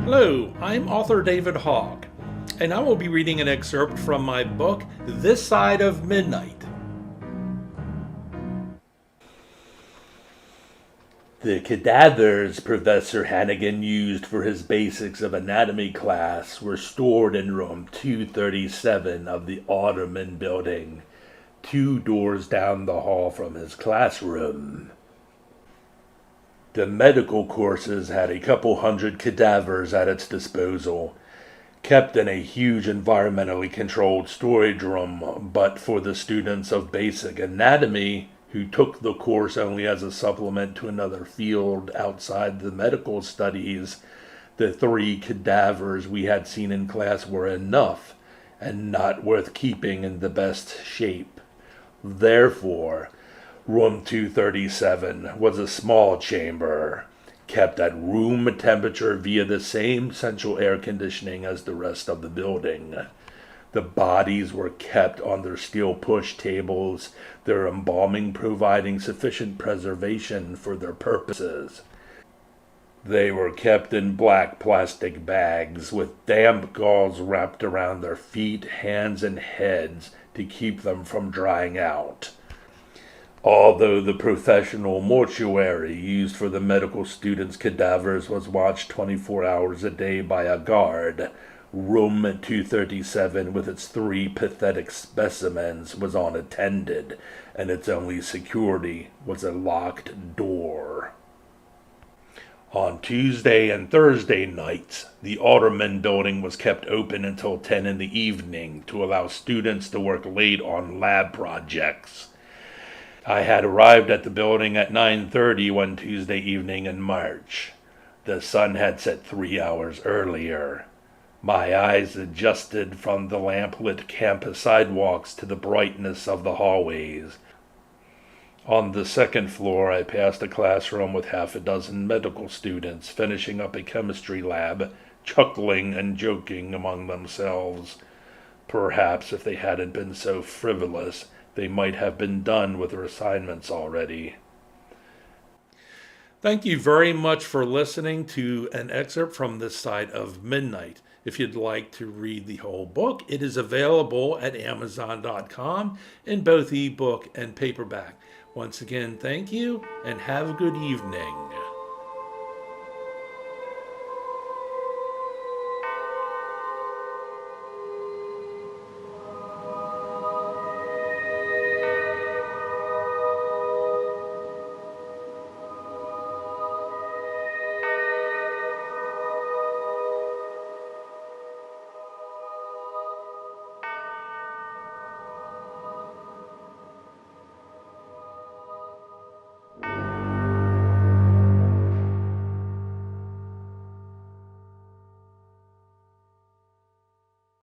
Hello, I'm author David Hogg, and I will be reading an excerpt from my book, This Side of Midnight. The cadavers Professor Hannigan used for his Basics of Anatomy class were stored in room 237 of the Ottoman building, 2 doors down the hall from his classroom. The medical courses had a couple hundred cadavers at its disposal, kept in a huge environmentally controlled storage room, but for the students of basic anatomy who took the course only as a supplement to another field outside the medical studies, the 3 cadavers we had seen in class were enough and not worth keeping in the best shape. Therefore, room 237 was a small chamber, kept at room temperature via the same central air conditioning as the rest of the building. The bodies were kept on their steel push tables, their embalming providing sufficient preservation for their purposes. They were kept in black plastic bags with damp gauze wrapped around their feet, hands, and heads to keep them from drying out. Although the professional mortuary used for the medical students' cadavers was watched 24 hours a day by a guard, room 237 with its 3 pathetic specimens was unattended, and its only security was a locked door. On Tuesday and Thursday nights, the Ottoman building was kept open until 10 in the evening to allow students to work late on lab projects. I had arrived at the building at 9:30 one Tuesday evening in March. The sun had set 3 hours earlier. My eyes adjusted from the lamp-lit campus sidewalks to the brightness of the hallways. On the second floor, I passed a classroom with half a dozen medical students finishing up a chemistry lab, chuckling and joking among themselves. Perhaps if they hadn't been so frivolous, they might have been done with their assignments already. Thank you very much for listening to an excerpt from This Side of Midnight. If you'd like to read the whole book, it is available at Amazon.com in both ebook and paperback. Once again, thank you and have a good evening.